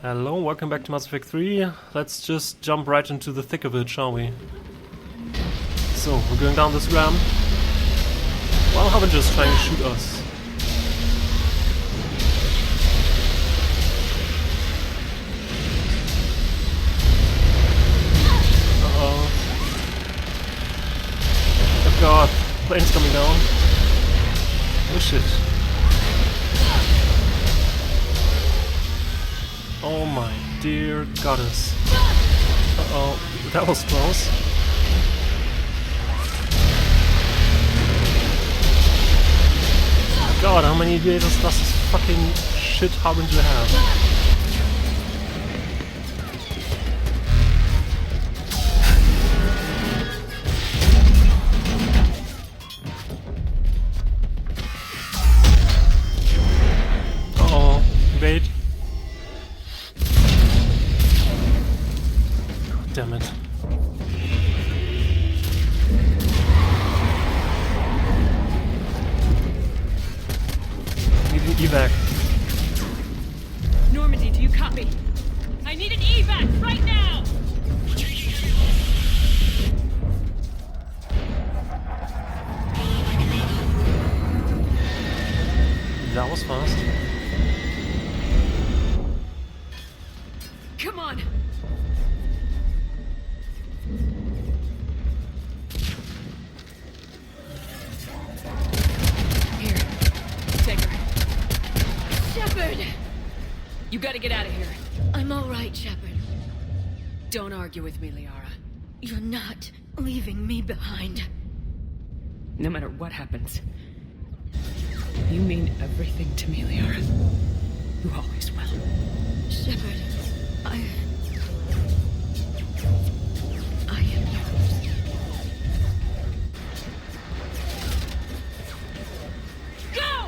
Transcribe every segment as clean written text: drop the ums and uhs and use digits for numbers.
Hello, welcome back to Mass Effect 3. Let's just jump right into the thick of it, shall we? So, we're going down this ramp. While Harbinger's trying to shoot us. Uh-oh. Oh god, plane's coming down. Oh shit. Oh my dear goddess. Uh-oh, that was close. God, how many lasers does this fucking shit Harbinger have? Uh-oh, wait. Damn it. Need an evac. Normandy, do you copy? I need an evac right now! That was fast. Come on! Here, take her. Shepard! You gotta get out of here. I'm all right, Shepard. Don't argue with me, Liara. You're not leaving me behind. No matter what happens. You mean everything to me, Liara. You always will. Shepard, I am yours. Go!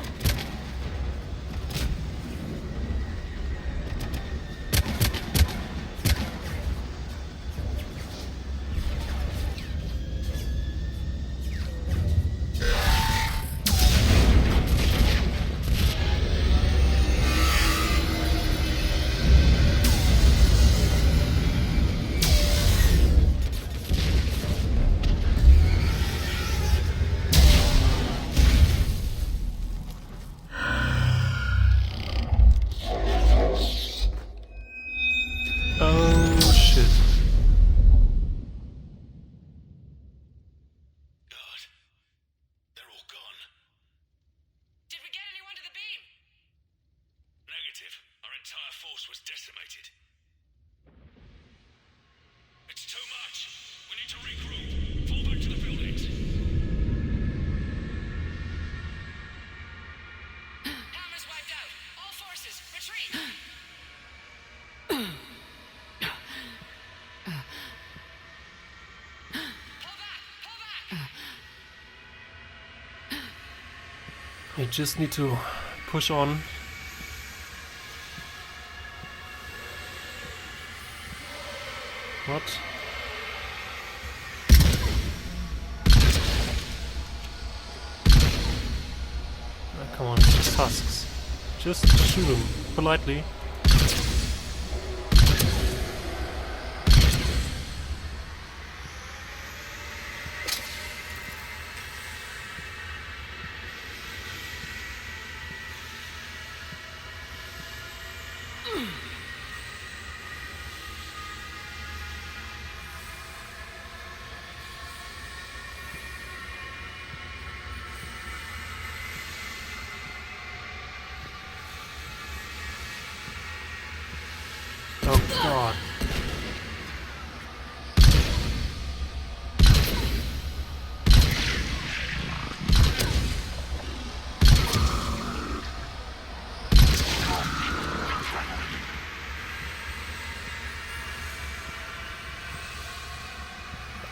Oh shit. God, they're all gone. Did we get anyone to the beam? Negative. Our entire force was decimated. It's too much. We need to regroup. Fall back to the buildings. Hammer's wiped out. All forces, retreat! Pull back! We just need to push on. What? Oh, come on, it's just husks. Just shoot them politely. Oh god.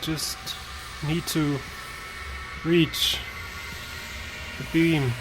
Just need to reach the beam.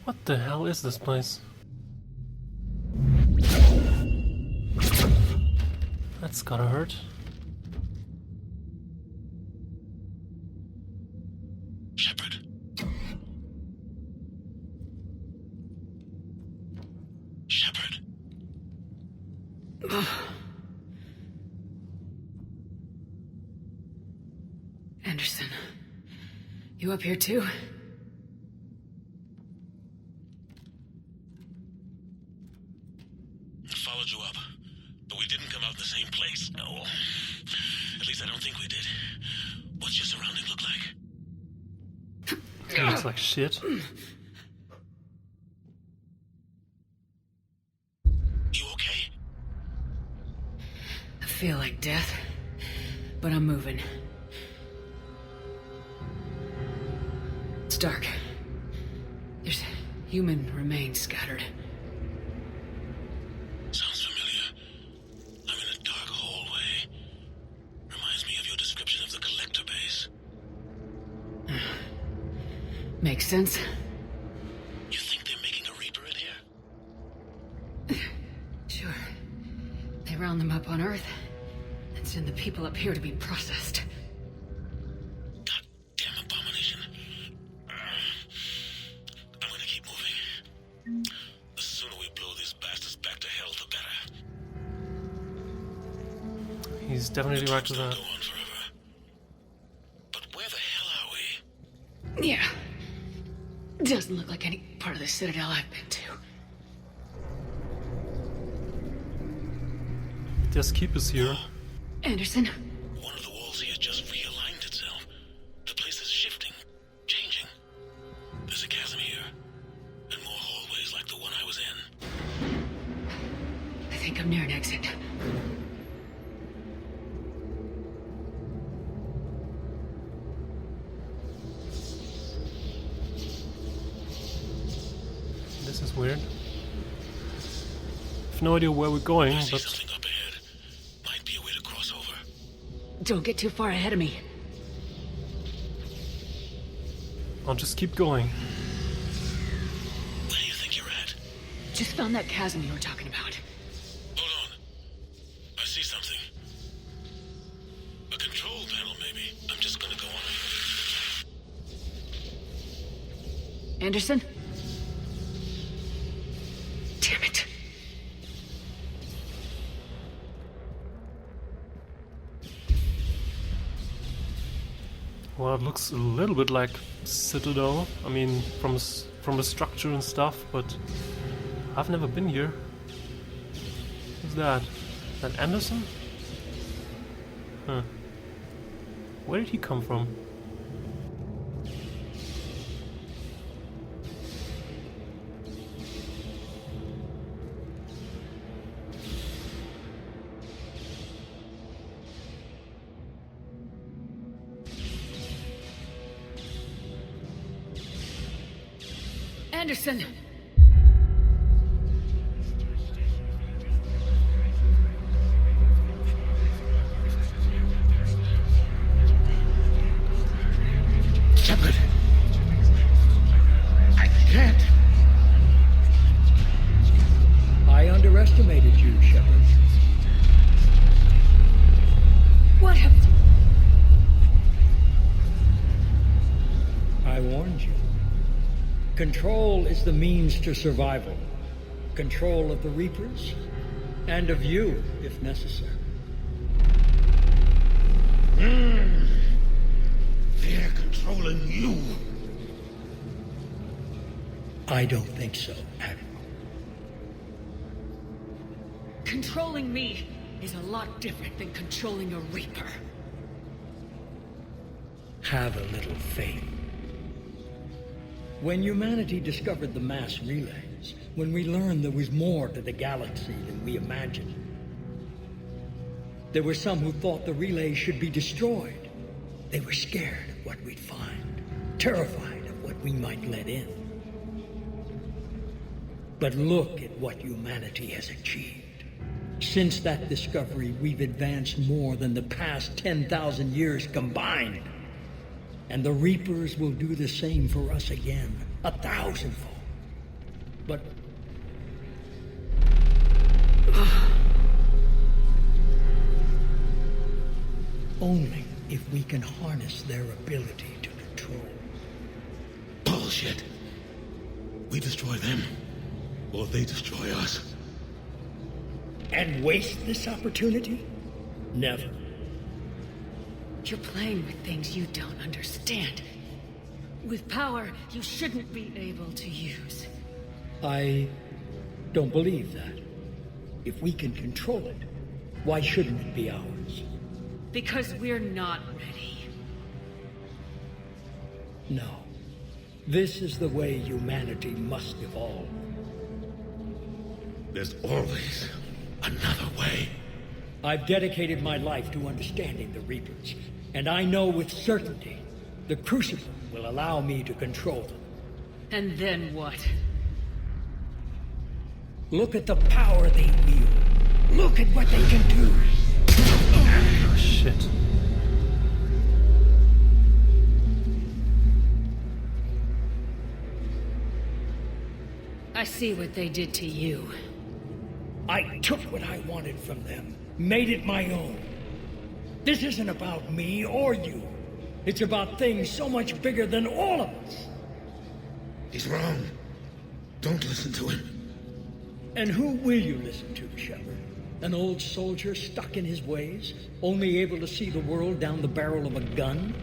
What the hell is this place? That's gotta hurt. Shepard. Shepard. Anderson, you up here too? Followed you up, but we didn't come out in the same place. No. At least I don't think we did. What's your surrounding look like? It looks like shit. You okay? I feel like death, but I'm moving. It's dark. There's human remains scattered. Sounds familiar. I'm in a dark hallway. Reminds me of your description of the collector base. Makes sense. You think they're making a Reaper in here? Sure. They round them up on Earth and send the people up here to be processed. Goddamn abomination. I'm gonna keep moving. The sooner we blow these bastards back to hell, the better. He's definitely right to Don't that. go on forever. But where the hell are we? Yeah. Doesn't look like any part of the Citadel I've been to. Just keep us here. Anderson, One of the walls here just realigned itself. The place is shifting, changing. There's a chasm here, and more hallways like the one I was in. I think I'm near an exit. This is weird. I've no idea where we're going, I see but something up ahead. Might be a way to cross over. Don't get too far ahead of me. I'll just keep going. Where do you think you're at? Just found that chasm you were talking about. Hold on. I see something. A control panel, maybe. I'm just gonna go on. Anderson? Damn it. Well, it looks a little bit like Citadel. I mean, from the structure and stuff, but I've never been here. Who's that? Is that Anderson? Huh. Where did he come from? Anderson! Shepard! I can't! I underestimated you, Shepard. What have you... I warned you. Control is the means to survival. Control of the Reapers, and of you, if necessary. They're controlling you. I don't think so, Admiral. Controlling me is a lot different than controlling a Reaper. Have a little faith. When humanity discovered the mass relays, when we learned there was more to the galaxy than we imagined, there were some who thought the relays should be destroyed. They were scared of what we'd find, terrified of what we might let in. But look at what humanity has achieved. Since that discovery, we've advanced more than the past 10,000 years combined. And the Reapers will do the same for us again, 1,000-fold. But only if we can harness their ability to control. Bullshit. We destroy them, or they destroy us. And waste this opportunity? Never. You're playing with things you don't understand. With power you shouldn't be able to use. I don't believe that. If we can control it, why shouldn't it be ours? Because we're not ready. No. This is the way humanity must evolve. There's always another way. I've dedicated my life to understanding the Reapers, and I know with certainty the Crucible will allow me to control them. And then what? Look at the power they wield. Look at what they can do. Oh, shit. I see what they did to you. I took what I wanted from them, made it my own. This isn't about me or you. It's about things so much bigger than all of us. He's wrong. Don't listen to him. And who will you listen to, Shepard? An old soldier stuck in his ways, only able to see the world down the barrel of a gun?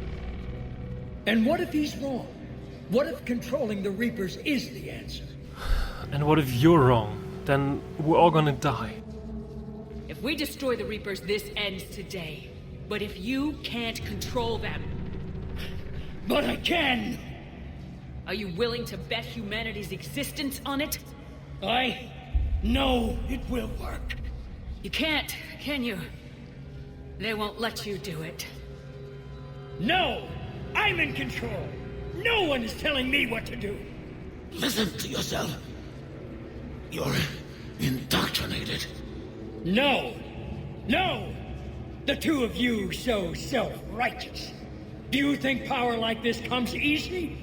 And what if he's wrong? What if controlling the Reapers is the answer? And what if you're wrong? Then we're all gonna die. If we destroy the Reapers, this ends today. But if you can't control them... But I can! Are you willing to bet humanity's existence on it? I know it will work. You can't, can you? They won't let you do it. No! I'm in control! No one is telling me what to do! Listen to yourself. You're indoctrinated. No! No! The two of you so self-righteous. Do you think power like this comes easy?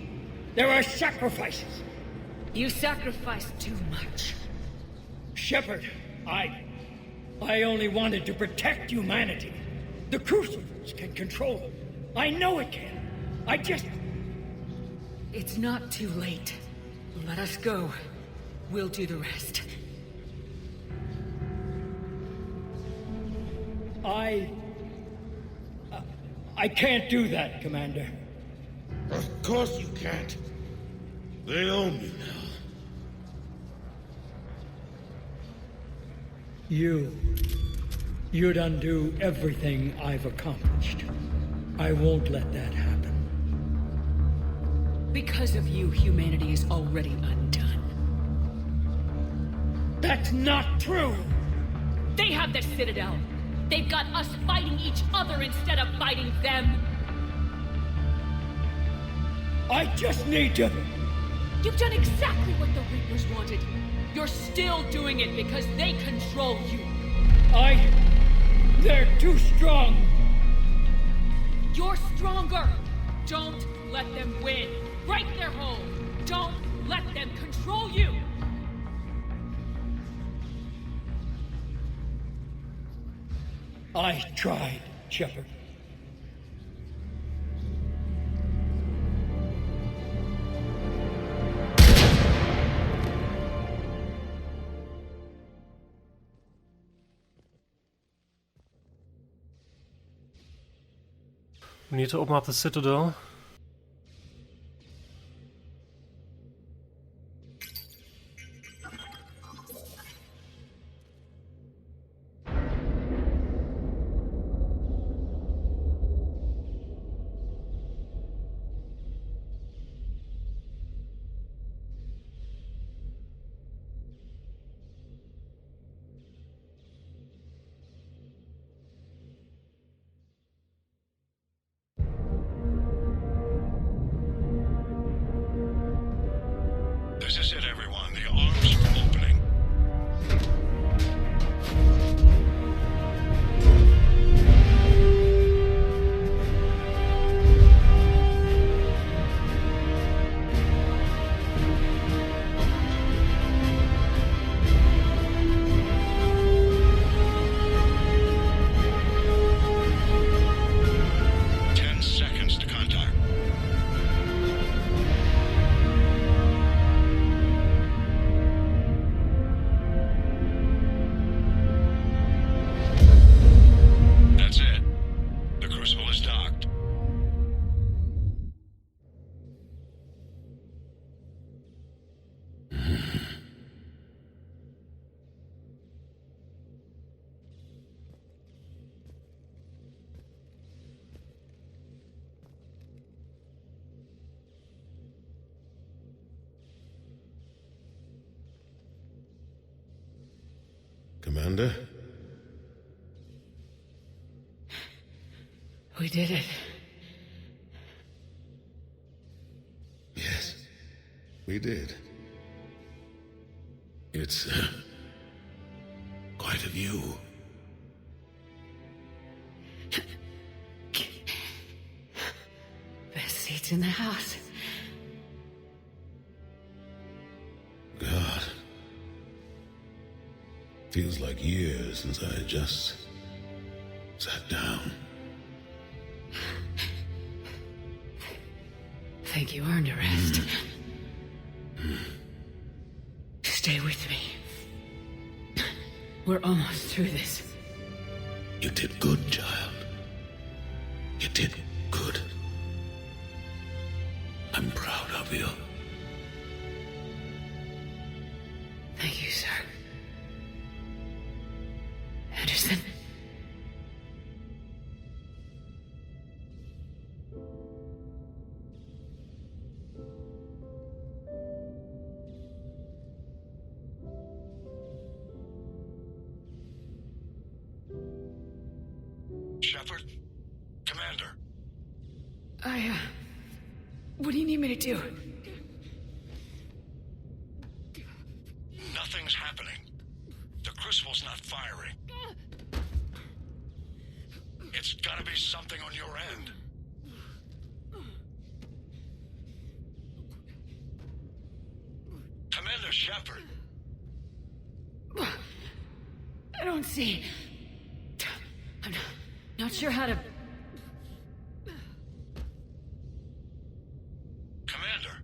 There are sacrifices. You sacrificed too much. Shepard, I only wanted to protect humanity. The Crucibles can control them. I know it can. I just... It's not too late. Let us go. We'll do the rest. I can't do that, Commander. Of course you can't. They own you now. You'd undo everything I've accomplished. I won't let that happen. Because of you, humanity is already undone. That's not true! They have the Citadel. They've got us fighting each other instead of fighting them. I just need to... You've done exactly what the Reapers wanted. You're still doing it because they control you. They're too strong. You're stronger. Don't let them win. Break their hold. Don't let them control you. I tried, Shepard. We need to open up the Citadel. This is it, everyone. The arms are opening. Commander? We did it. Yes, we did. It's quite a view. Best seats in the house. God. Feels like years since I just sat down. Think you earned a rest. Stay with me. We're almost through this. You did good, child. You did good. I'm proud of you. Thank you, sir. Anderson? Shepard? Commander? What do you need me to do? Nothing's happening. The crucible's not firing. It's gotta be something on your end. Commander Shepard! I don't see. I'm not sure how to... Commander!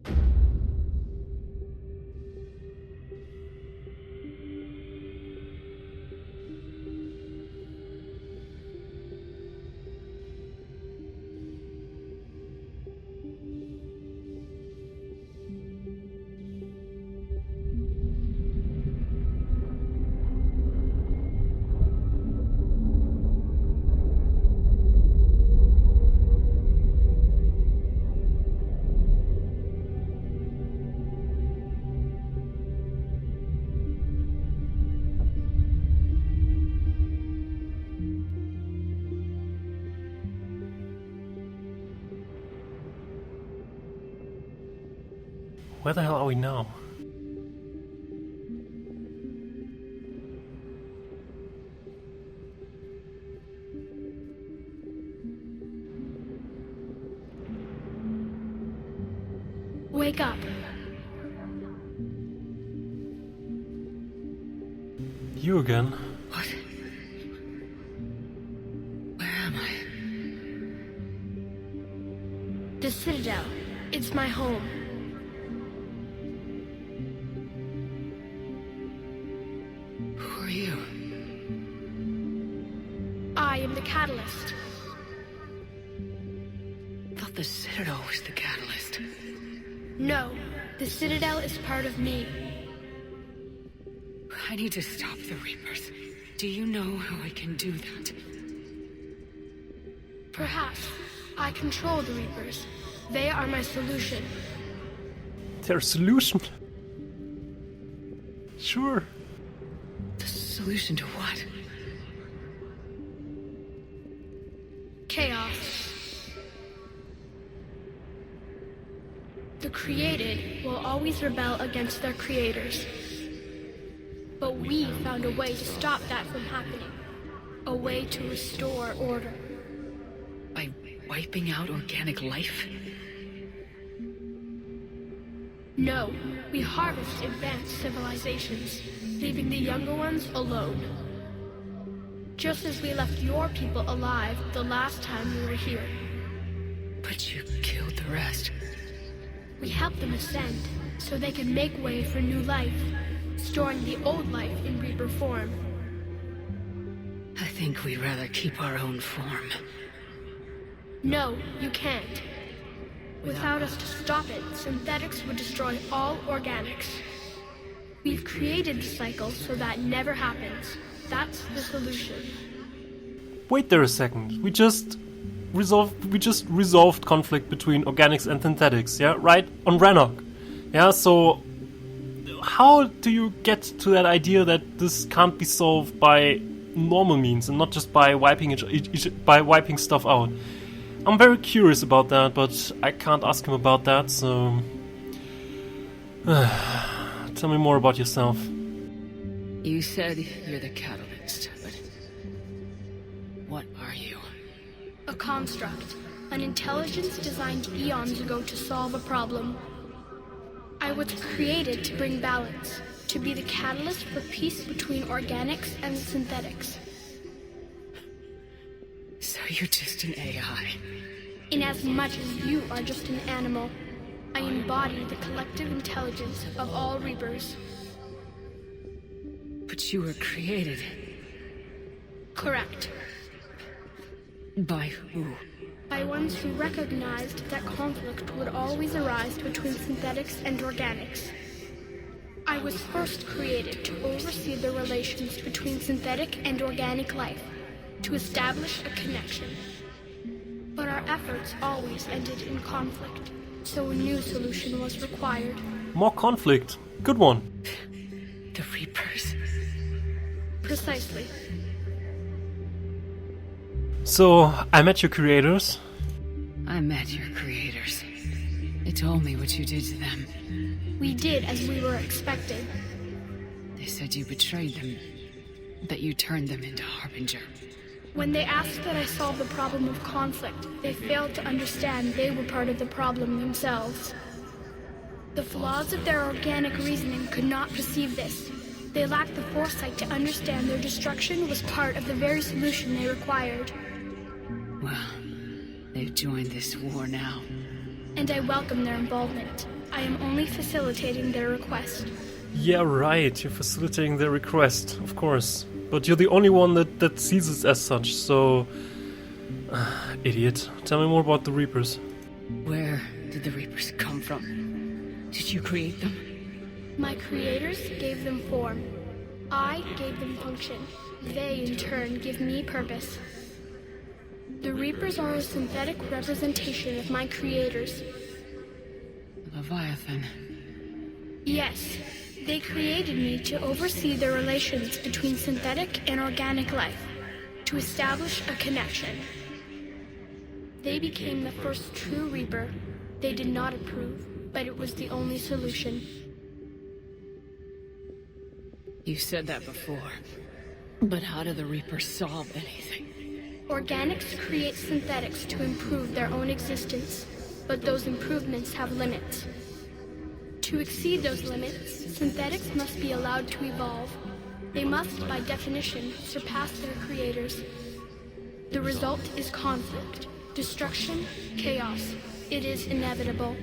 Where the hell are we now? Wake up. You again? What? Where am I? The Citadel. It's my home. Who are you? I am the Catalyst. I thought the Citadel was the catalyst. No, the Citadel is part of me. I need to stop the Reapers. Do you know how I can do that? Perhaps. I control the Reapers. They are my solution. Their solution? Sure. The solution to what? Chaos. The created will always rebel against their creators. But we found a way to stop that from happening. A way to restore order. By wiping out organic life? No, we harvest advanced civilizations, leaving the younger ones alone. Just as we left your people alive the last time we were here. But you killed the rest. We helped them ascend, so they could make way for new life, storing the old life in Reaper form. I think we'd rather keep our own form. No, you can't. Without us to stop it, synthetics would destroy all organics. We've created the cycle so that never happens. That's the solution. Wait there a second. We just resolved conflict between organics and synthetics, yeah? Right? On Rannoch. Yeah, so how do you get to that idea that this can't be solved by normal means and not just by wiping stuff out? I'm very curious about that, but I can't ask him about that, so... Tell me more about yourself. You said you're the catalyst, but... what are you? A construct. An intelligence designed eons ago to solve a problem. I was created to bring balance, to be the catalyst for peace between organics and synthetics. So you're just an AI? Inasmuch as you are just an animal, I embody the collective intelligence of all Reapers. But you were created. Correct. By who? By ones who recognized that conflict would always arise between synthetics and organics. I was first created to oversee the relations between synthetic and organic life, to establish a connection. But our efforts always ended in conflict, so a new solution was required. More conflict. Good one. The Reapers. Precisely. So, I met your creators. I met your creators. They told me what you did to them. We did as we were expected. They said you betrayed them, that you turned them into Harbinger. When they asked that I solve the problem of conflict, they failed to understand they were part of the problem themselves. The flaws of their organic reasoning could not perceive this. They lacked the foresight to understand their destruction was part of the very solution they required. Well, they've joined this war now. And I welcome their involvement. I am only facilitating their request. Yeah, right. You're facilitating their request, of course. But you're the only one that sees it as such, so... idiot. Tell me more about the Reapers. Where did the Reapers come from? Did you create them? My creators gave them form. I gave them function. They, in turn, give me purpose. The Reapers are a synthetic representation of my creators. Leviathan. Yes, they created me to oversee the relations between synthetic and organic life, to establish a connection. They became the first true Reaper. They did not approve, but it was the only solution. You said that before. But how do the Reapers solve anything? Organics create synthetics to improve their own existence, but those improvements have limits. To exceed those limits, synthetics must be allowed to evolve. They must, by definition, surpass their creators. The result is conflict, destruction, chaos. It is inevitable.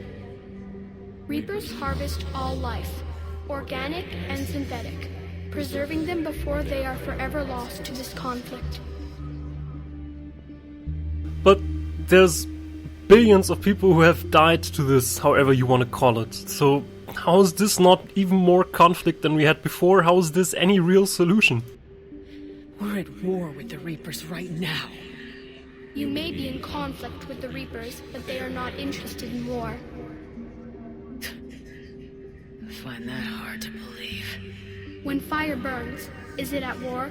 Reapers harvest all life, organic and synthetic, preserving them before they are forever lost to this conflict. But there's billions of people who have died to this, however you want to call it. So how is this not even more conflict than we had before? How is this any real solution? We're at war with the Reapers right now. You may be in conflict with the Reapers, but they are not interested in war. I find that hard to believe. When fire burns, is it at war?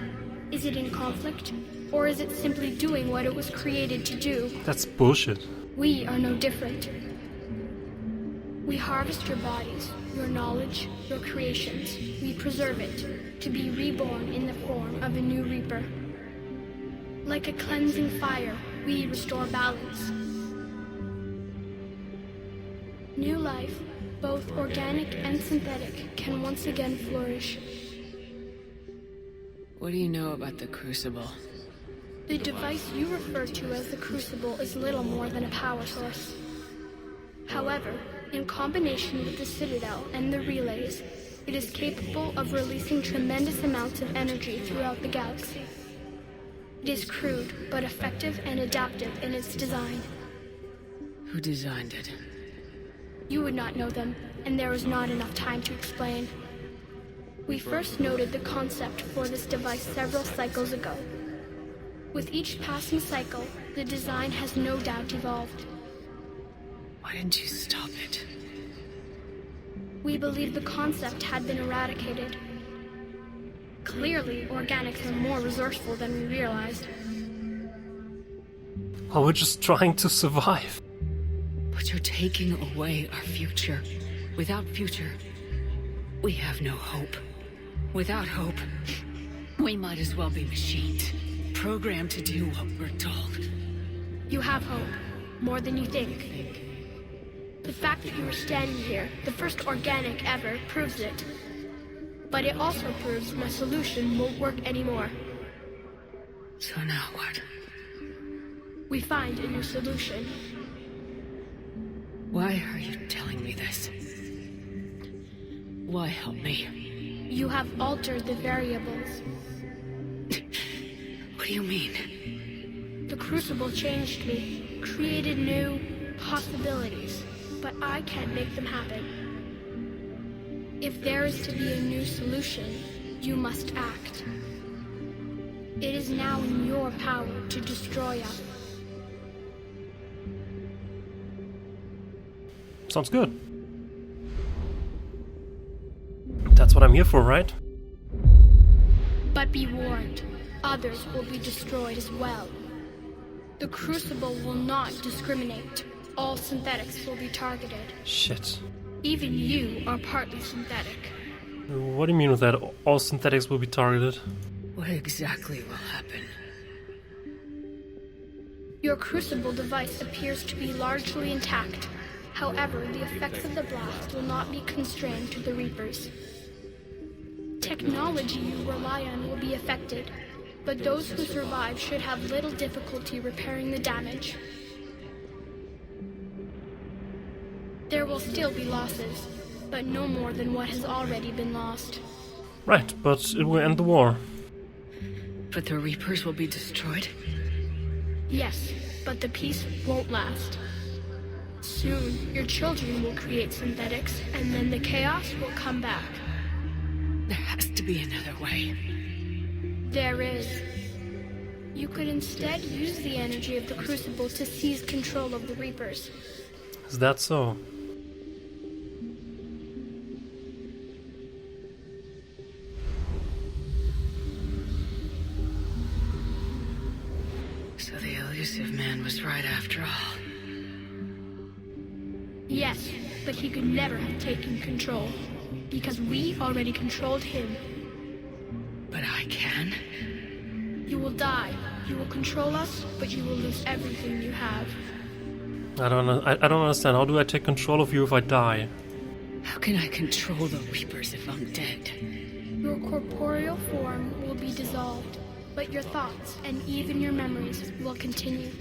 Is it in conflict? Or is it simply doing what it was created to do? That's bullshit. We are no different. We harvest your bodies, your knowledge, your creations. We preserve it, to be reborn in the form of a new Reaper. Like a cleansing fire, we restore balance. New life, both organic and synthetic, can once again flourish. What do you know about the Crucible? The device you refer to as the Crucible is little more than a power source. However, in combination with the Citadel and the relays, it is capable of releasing tremendous amounts of energy throughout the galaxy. It is crude, but effective and adaptive in its design. Who designed it? You would not know them, and there is not enough time to explain. We first noted the concept for this device several cycles ago. With each passing cycle, the design has no doubt evolved. Why didn't you stop it? We believed the concept had been eradicated. Clearly, organics are more resourceful than we realized. Well, we're just trying to survive. But you're taking away our future. Without future, we have no hope. Without hope, we might as well be machines, programmed to do what we're told. You have hope, more than you think. The fact that you are standing here, the first organic ever, proves it. But it also proves my solution won't work anymore. So now what? We find a new solution. Why are you telling me this? Why help me? You have altered the variables. What do you mean? The Crucible changed me, created new possibilities, but I can't make them happen. If there is to be a new solution, you must act. It is now in your power to destroy us. Sounds good. That's what I'm here for, right? But be warned, others will be destroyed as well. The Crucible will not discriminate. All synthetics will be targeted. Shit. Even you are partly synthetic. What do you mean with that? All synthetics will be targeted? What exactly will happen? Your Crucible device appears to be largely intact. However, the effects of the blast will not be constrained to the Reapers. Technology you rely on will be affected, but those who survive should have little difficulty repairing the damage. There will still be losses, but no more than what has already been lost. Right, but it will end the war. But the Reapers will be destroyed? Yes, but the peace won't last. Soon, your children will create synthetics, and then the chaos will come back. There has to be another way. There is. You could instead use the energy of the Crucible to seize control of the Reapers. Is that so? So the elusive man was right after all. Yes, but he could never have taken control, because we already controlled him. But I can? You will die. You will control us, but you will lose everything you have. I don't understand. How do I take control of you if I die? How can I control the Reapers if I'm dead? Your corporeal form will be dissolved, but your thoughts and even your memories will continue.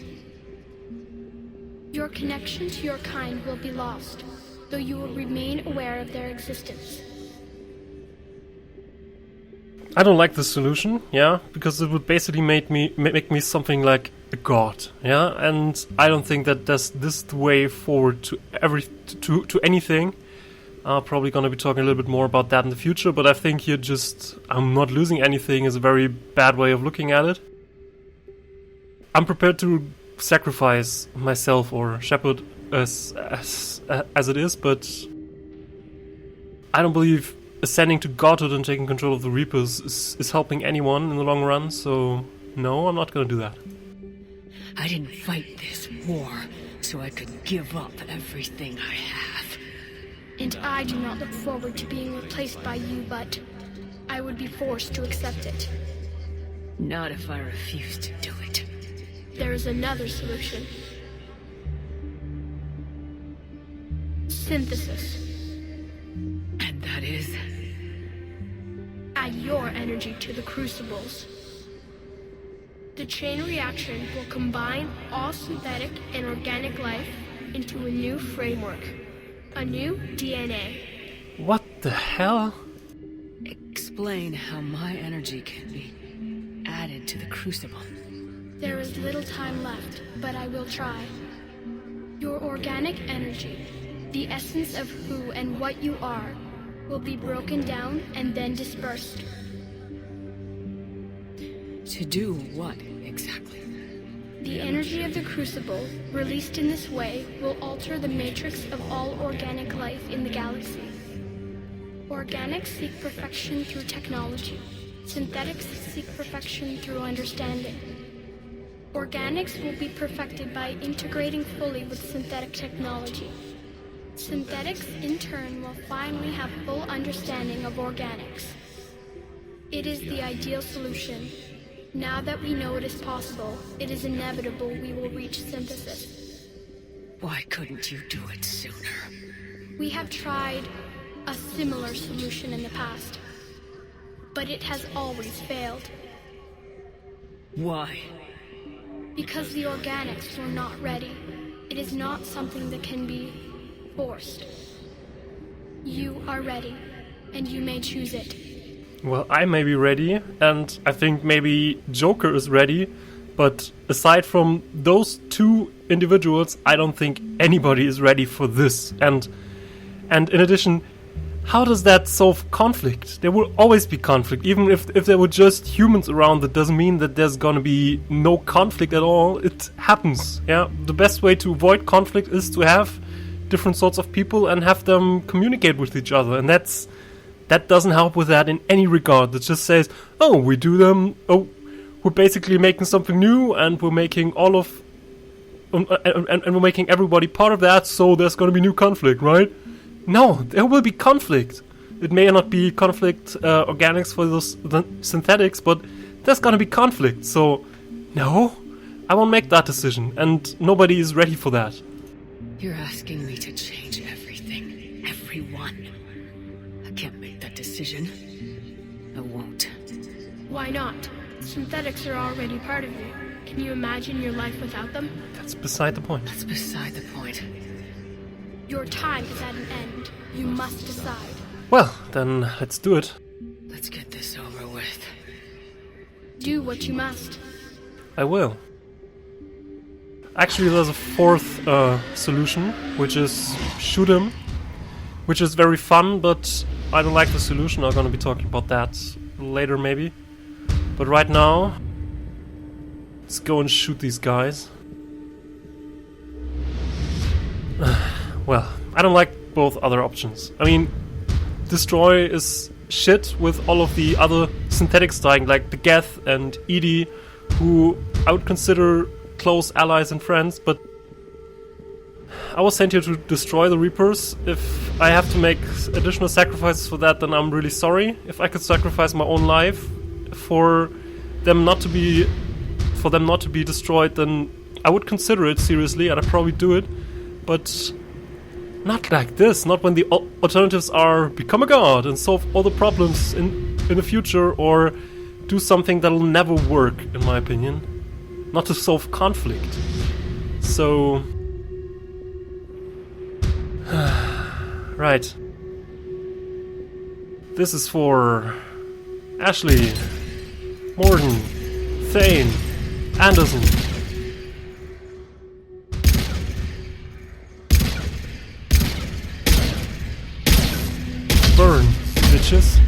Your connection to your kind will be lost, though you will remain aware of their existence. I don't like this solution, yeah, because it would basically make me something like a god, yeah, and I don't think that this the way forward to anything. Probably gonna be talking a little bit more about that in the future, but I think here I'm not losing anything is a very bad way of looking at it. I'm prepared to sacrifice myself or shepherd as it is, but I don't believe ascending to godhood and taking control of the Reapers is helping anyone in the long run, so no, I'm not gonna do that. I didn't fight this war so I could give up everything I have. And I do not look forward to being replaced by you, but I would be forced to accept it. Not if I refuse to do it. There is another solution. Synthesis. And that is? Add your energy to the Crucibles. The chain reaction will combine all synthetic and organic life into a new framework. A new DNA. What the hell? Explain how my energy can be added to the Crucible. There is little time left, but I will try. Your organic energy, the essence of who and what you are, will be broken down and then dispersed. To do what, exactly? The energy of the Crucible, released in this way, will alter the matrix of all organic life in the galaxy. Organics seek perfection through technology. Synthetics seek perfection through understanding. Organics will be perfected by integrating fully with synthetic technology. Synthetics, in turn, will finally have full understanding of organics. It is the ideal solution. Now that we know it is possible, it is inevitable we will reach synthesis. Why couldn't you do it sooner? We have tried a similar solution in the past, but it has always failed. Why? Because the organics were not ready. It is not something that can be forced. You are ready, and you may choose it. Well, I may be ready, and I think maybe Joker is ready, but aside from those two individuals, I don't think anybody is ready for this. And in addition, how does that solve conflict? There will always be conflict. Even if there were just humans around, that doesn't mean that there's gonna be no conflict at all. It happens, yeah? The best way to avoid conflict is to have different sorts of people and have them communicate with each other. And that doesn't help with that in any regard. It just says, oh, we do them, oh, we're basically making something new, and we're making all of... and we're making everybody part of that, so there's gonna be new conflict, right? No, there will be conflict. It may not be conflict organics for the synthetics, but there's gonna be conflict. So, no, I won't make that decision, and nobody is ready for that. You're asking me to change everything, everyone. I can't make that decision. I won't. Why not? Synthetics are already part of you. Can you imagine your life without them? That's beside the point. That's beside the point. Your time is at an end. You must decide. Well, then let's do it. Let's get this over with. Do what you must. I will. Actually, there's a fourth solution, which is shoot him, which is very fun, but I don't like the solution. I'm gonna be talking about that later, maybe. But right now, let's go and shoot these guys. Well, I don't like both other options. I mean, destroy is shit with all of the other synthetics dying, like the Geth and Edie, who I would consider close allies and friends, but I was sent here to destroy the Reapers. If I have to make additional sacrifices for that, then I'm really sorry. If I could sacrifice my own life for them not to be destroyed, then I would consider it seriously, and I'd probably do it. But not like this. Not when the alternatives are become a god and solve all the problems in the future, or do something that'll never work, in my opinion. Not to solve conflict. So... right. This is for Ashley, Morgan, Thane, Anderson. Burn, bitches.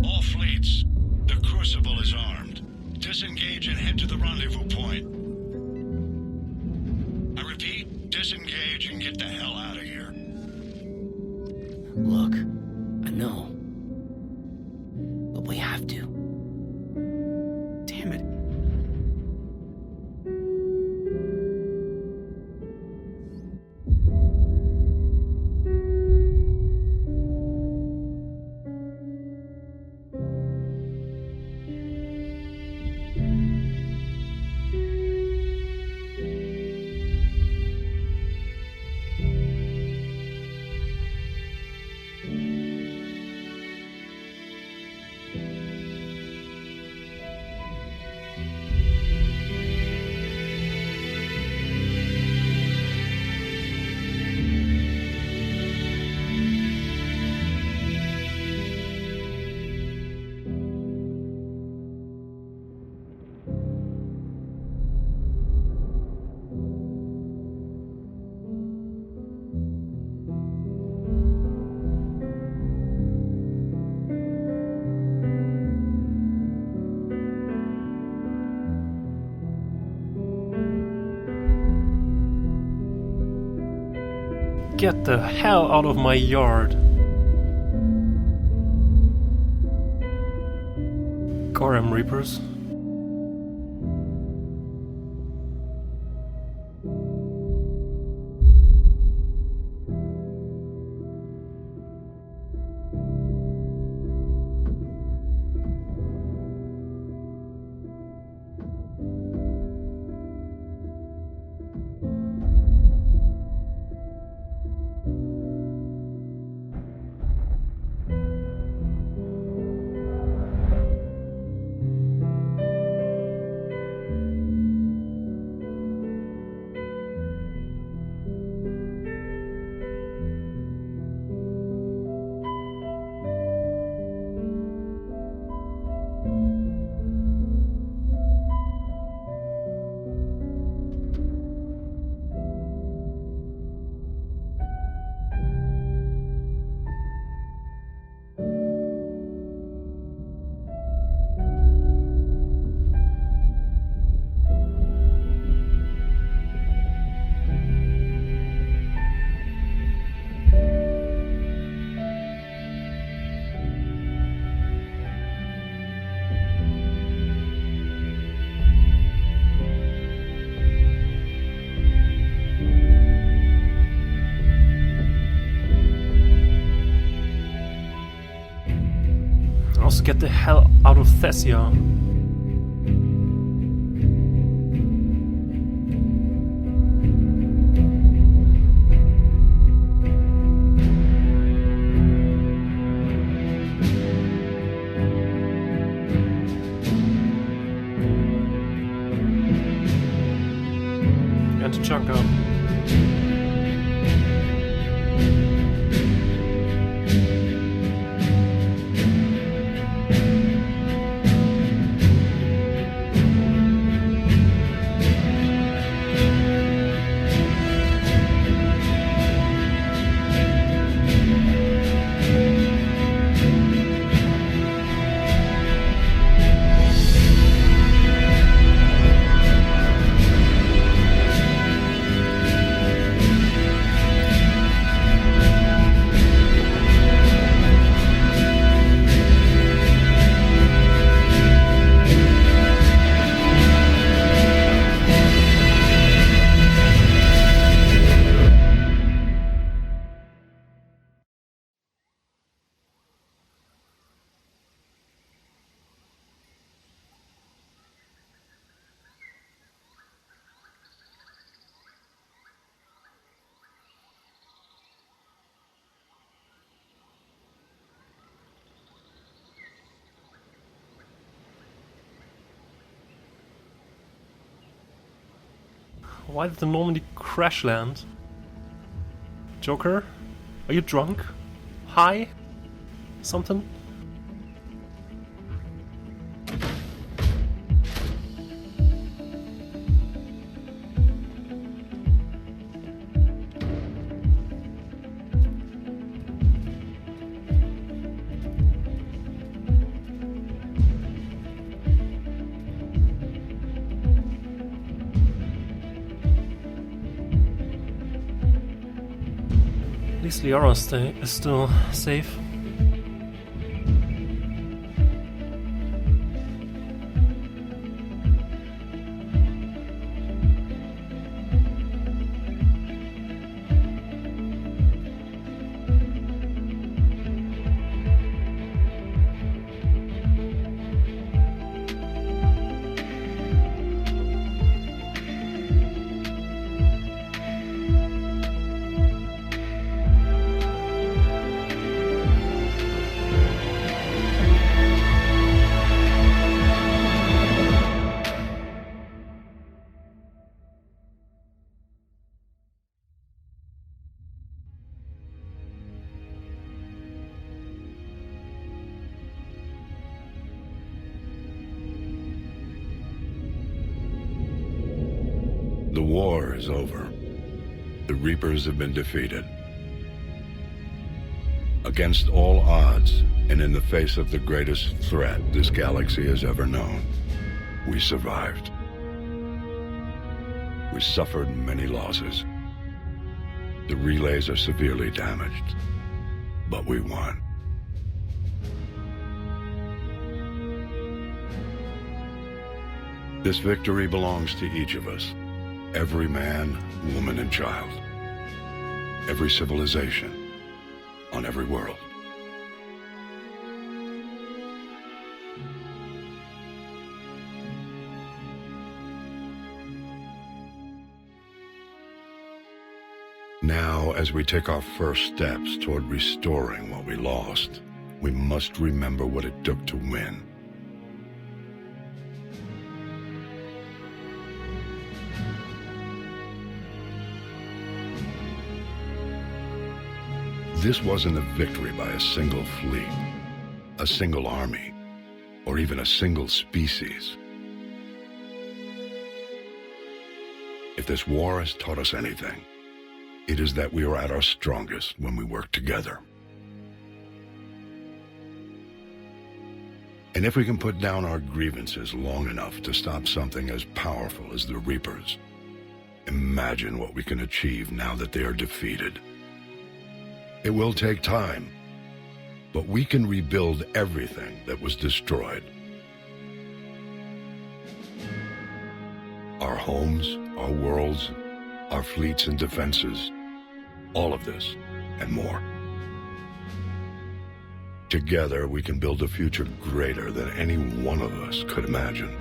All fleets, the Crucible is armed. Disengage and head to the rendezvous point. I repeat, disengage and get the hell out of here. Look, I know. But we have to. Damn it. Get the hell out of my yard. Goram Reapers. Also get the hell out of Thessia. And to Chunka. Why did the Normandy crash land? Joker? Are you drunk? High? Something? At least Liara is still safe. The war is over. The Reapers have been defeated. Against all odds, and in the face of the greatest threat this galaxy has ever known, we survived. We suffered many losses. The relays are severely damaged, but we won. This victory belongs to each of us. Every man, woman, and child. Every civilization on every world. Now, as we take our first steps toward restoring what we lost, we must remember what it took to win. This wasn't a victory by a single fleet, a single army, or even a single species. If this war has taught us anything, it is that we are at our strongest when we work together. And if we can put down our grievances long enough to stop something as powerful as the Reapers, imagine what we can achieve now that they are defeated. It will take time, but we can rebuild everything that was destroyed. Our homes, our worlds, our fleets and defenses, all of this and more. Together, we can build a future greater than any one of us could imagine.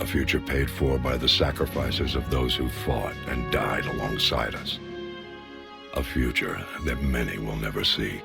A future paid for by the sacrifices of those who fought and died alongside us. A future that many will never see.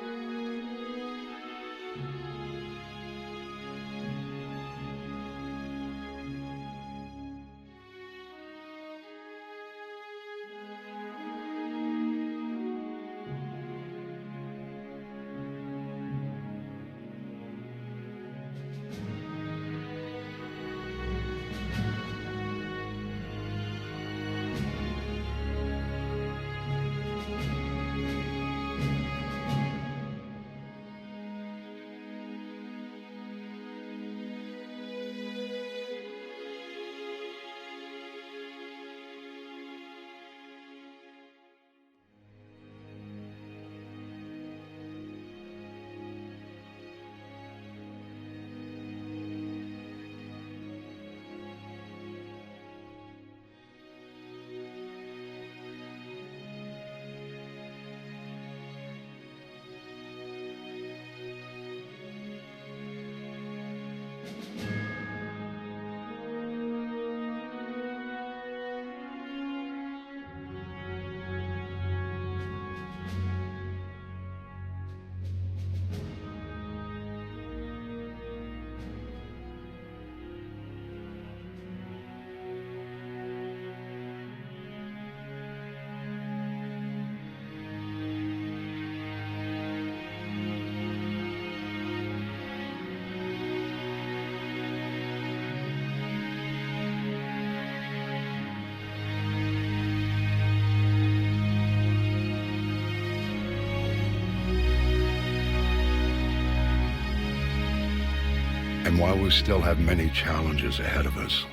And while we still have many challenges ahead of us,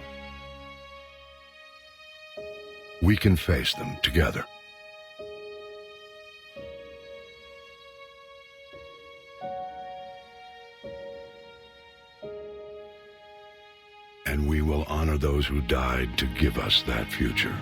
we can face them together. And we will honor those who died to give us that future.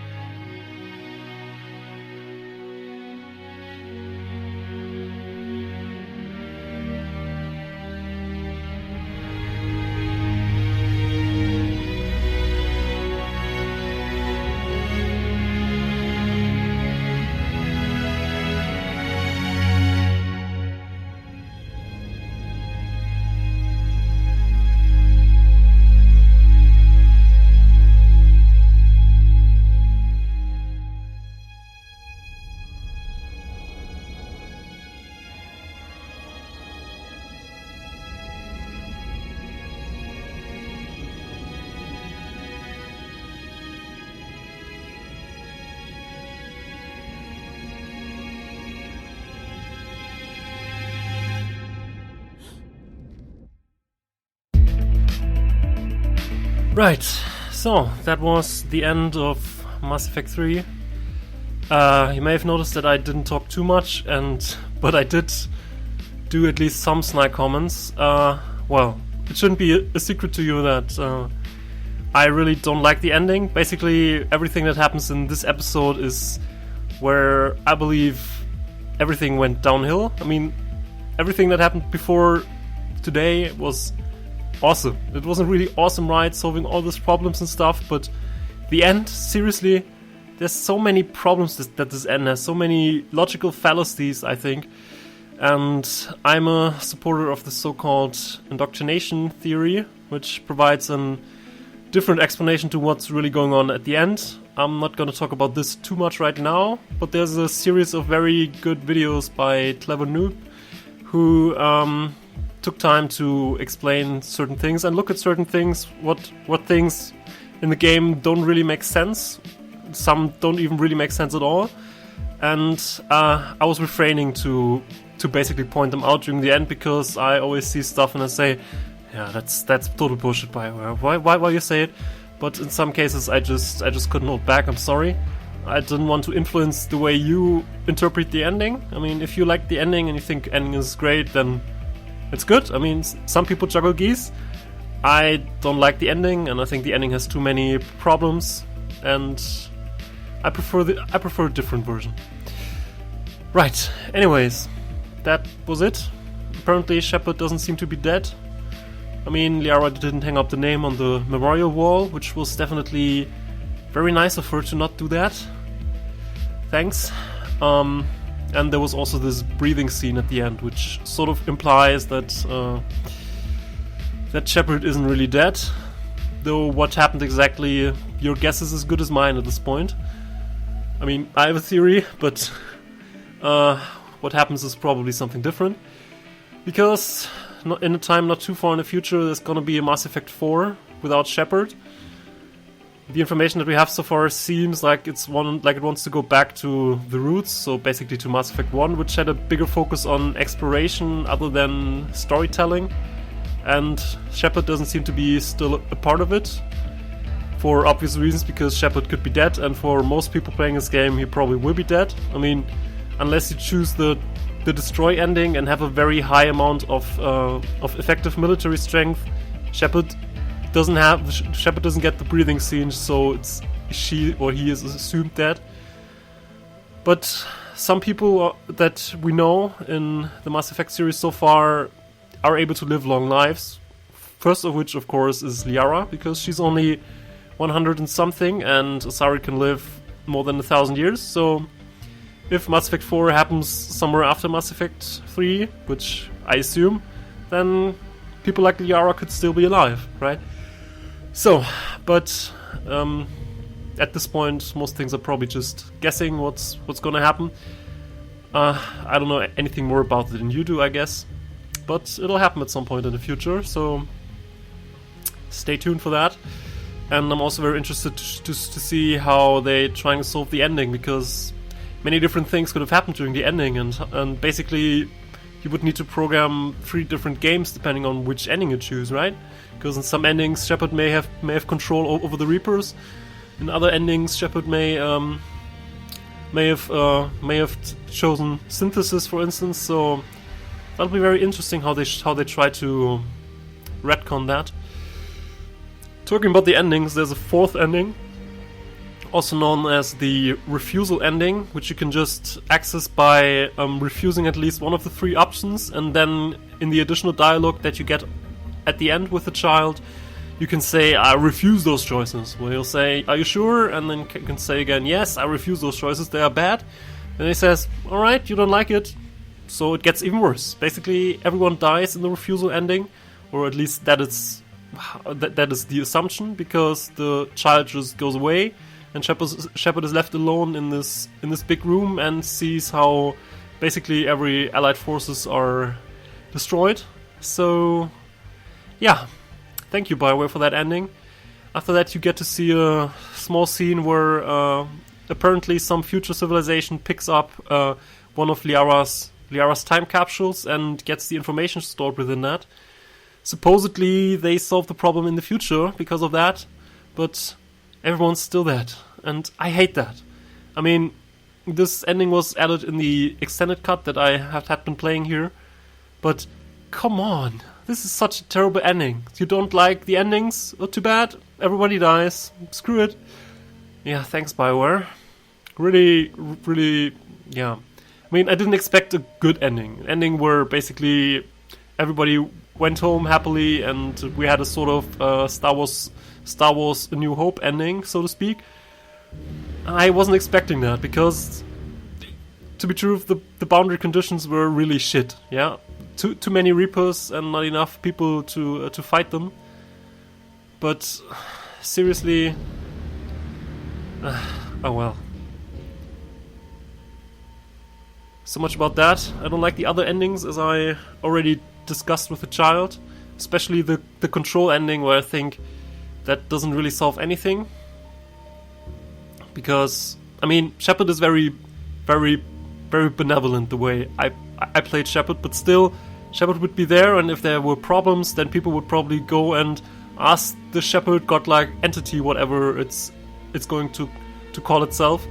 Right, so that was the end of Mass Effect 3. You may have noticed that I didn't talk too much, but I did do at least some snide comments. Well, it shouldn't be a secret to you that I really don't like the ending. Basically, everything that happens in this episode is where I believe everything went downhill. I mean, everything that happened before today was awesome. It was a really awesome ride, solving all these problems and stuff, but the end, seriously, there's so many problems that this end has, so many logical fallacies, I think. And I'm a supporter of the so-called indoctrination theory, which provides a different explanation to what's really going on at the end. I'm not going to talk about this too much right now, but there's a series of very good videos by Clever Noob who took time to explain certain things and look at certain things, what things in the game don't really make sense. Some don't even really make sense at all. And I was refraining to basically point them out during the end, because I always see stuff and I say, yeah, that's total bullshit, Bioware. Why you say it? But in some cases I just couldn't hold back. I'm sorry. I didn't want to influence the way you interpret the ending. I mean, if you like the ending and you think ending is great, then it's good. I mean, some people juggle geese. I don't like the ending, and I think the ending has too many problems, and I prefer a different version. Right. Anyways, that was it. Apparently, Shepard doesn't seem to be dead. I mean, Liara didn't hang up the name on the memorial wall, which was definitely very nice of her to not do that. Thanks. And there was also this breathing scene at the end, which sort of implies that Shepard isn't really dead. Though what happened exactly, your guess is as good as mine at this point. I mean, I have a theory, but what happens is probably something different. Because in a time not too far in the future, there's gonna be a Mass Effect 4 without Shepard. The information that we have so far seems like it wants to go back to the roots, so basically to Mass Effect 1, which had a bigger focus on exploration other than storytelling. And Shepard doesn't seem to be still a part of it, for obvious reasons, because Shepard could be dead, and for most people playing this game, he probably will be dead. I mean, unless you choose the destroy ending and have a very high amount of effective military strength, Shepard doesn't get the breathing scene, so it's she or he is assumed dead. But some people that we know in the Mass Effect series so far are able to live long lives. First of which, of course, is Liara, because she's only 100 and something, and Asari can live more than 1,000 years. So if Mass Effect 4 happens somewhere after Mass Effect 3, which I assume, then people like Liara could still be alive, right? So, but at this point, most things are probably just guessing what's gonna happen. I don't know anything more about it than you do, I guess. But it'll happen at some point in the future, so stay tuned for that. And I'm also very interested to see how they try and solve the ending, because many different things could have happened during the ending, and basically you would need to program 3 different games depending on which ending you choose, right? Because in some endings Shepard may have control over the Reapers. In other endings Shepard may have chosen synthesis, for instance. So that'll be very interesting how they try to retcon that. Talking about the endings, there's a 4th ending, also known as the refusal ending, which you can just access by refusing at least one of the 3 options, and then in the additional dialogue that you get at the end with the child, you can say, I refuse those choices. Well, he'll say, are you sure? And then you can say again, yes, I refuse those choices, they are bad. And he says, alright, you don't like it. So it gets even worse. Basically, everyone dies in the refusal ending, or at least that is the assumption, because the child just goes away, and Shepard is left alone in this big room and sees how basically every allied forces are destroyed. So yeah, thank you Bioware for that ending. After that you get to see a small scene where apparently some future civilization picks up one of Liara's time capsules and gets the information stored within that. Supposedly they solve the problem in the future because of that, but everyone's still dead. And I hate that. I mean, this ending was added in the extended cut that I had been playing here. But come on, this is such a terrible ending. You don't like the endings? Oh, too bad. Everybody dies. Screw it. Yeah, thanks Bioware. Really, yeah. I mean, I didn't expect a good ending. An ending where basically everybody went home happily and we had a sort of Star Wars A New Hope ending, so to speak. I wasn't expecting that because, to be true, the boundary conditions were really shit. Yeah, too many Reapers and not enough people to fight them. But seriously, oh well. So much about that. I don't like the other endings, as I already discussed with the child, especially the control ending, where I think that doesn't really solve anything. Because, I mean, Shepard is very, very, very benevolent the way I played Shepard, but still, Shepard would be there, and if there were problems, then people would probably go and ask the Shepard godlike entity, whatever it's going to call itself,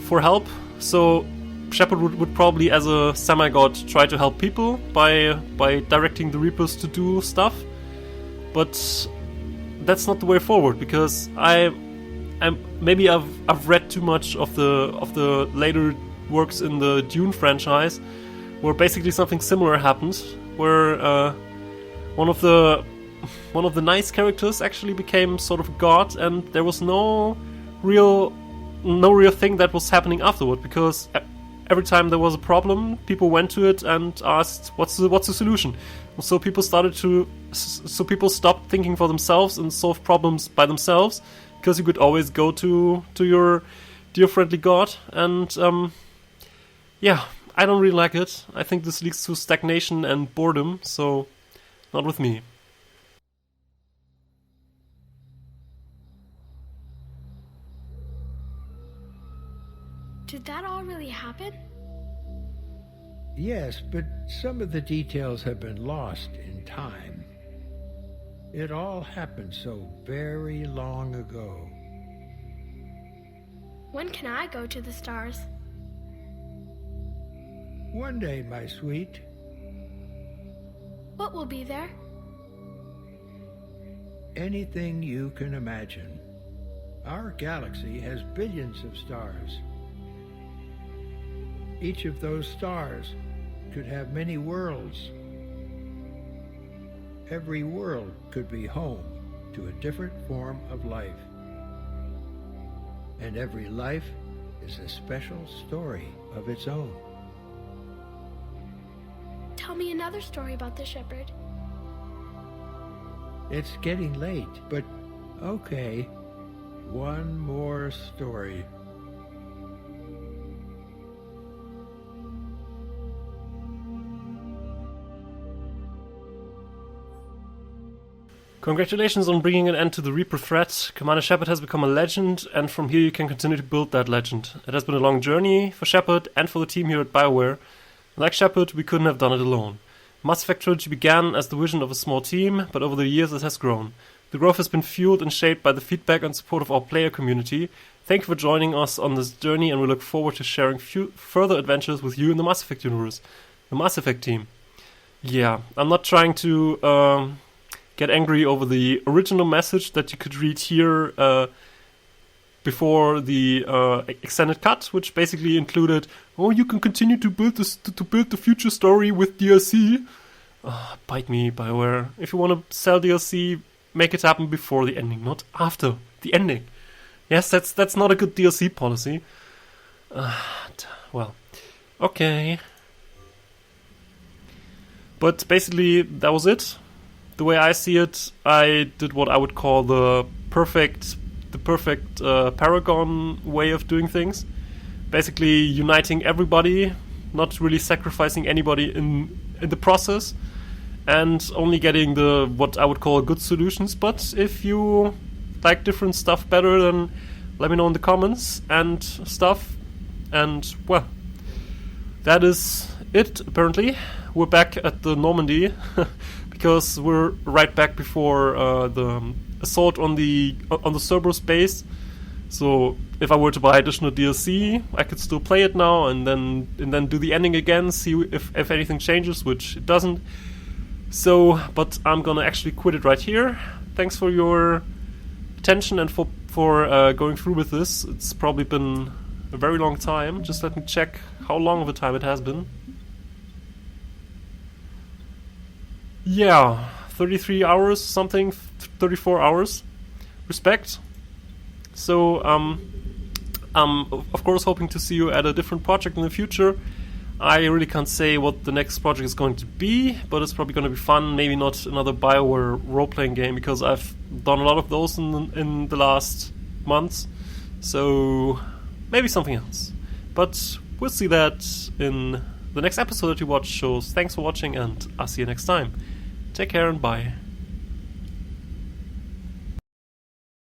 for help. So Shepard would probably, as a semi-god, try to help people by directing the Reapers to do stuff. But that's not the way forward, because maybe I've read too much of the later works in the Dune franchise, where basically something similar happened, where one of the nice characters actually became sort of a god, and there was no real thing that was happening afterward, because every time there was a problem, people went to it and asked, "What's the solution?" So people stopped thinking for themselves and solve problems by themselves, because you could always go to your dear friendly god. And yeah, I don't really like it. I think this leads to stagnation and boredom, so not with me. Did that all really happen? Yes, but some of the details have been lost in time. It all happened so very long ago. When can I go to the stars? One day, my sweet. What will be there? Anything you can imagine. Our galaxy has billions of stars. Each of those stars could have many worlds. Every world could be home to a different form of life. And every life is a special story of its own. Tell me another story about the shepherd. It's getting late, but okay. One more story. Congratulations on bringing an end to the Reaper threat. Commander Shepard has become a legend, and from here you can continue to build that legend. It has been a long journey for Shepard and for the team here at Bioware. Like Shepard, we couldn't have done it alone. Mass Effect Trilogy began as the vision of a small team, but over the years it has grown. The growth has been fueled and shaped by the feedback and support of our player community. Thank you for joining us on this journey, and we look forward to sharing further adventures with you in the Mass Effect universe. The Mass Effect team. Yeah, I'm not trying to get angry over the original message that you could read here before the extended cut, which basically included, "Oh, you can continue to build the future story with DLC." Bite me, Bioware. If you want to sell DLC, make it happen before the ending, not after the ending. Yes, that's not a good DLC policy. Well, okay. But basically, that was it. The way I see it, I did what I would call the perfect Paragon way of doing things. Basically uniting everybody, not really sacrificing anybody in the process, and only getting the what I would call good solutions. But if you like different stuff better, then let me know in the comments and stuff. And well, that is it. Apparently, we're back at the Normandy. Because we're right back before the assault on the Cerberus base, So if I were to buy additional DLC, I could still play it now and then do the ending again, see if anything changes, which it doesn't. So, but I'm gonna actually quit it right here. Thanks for your attention and for going through with this. It's probably been a very long time. Just let me check how long of a time it has been. Yeah, 33 hours, something, 34 hours. Respect. So, of course hoping to see you at a different project in the future. I really can't say what the next project is going to be, but it's probably going to be fun. Maybe not another Bioware role-playing game, because I've done a lot of those in the last months. So maybe something else. But we'll see that in the next episode that you watch. So thanks for watching, and I'll see you next time. Take care and bye.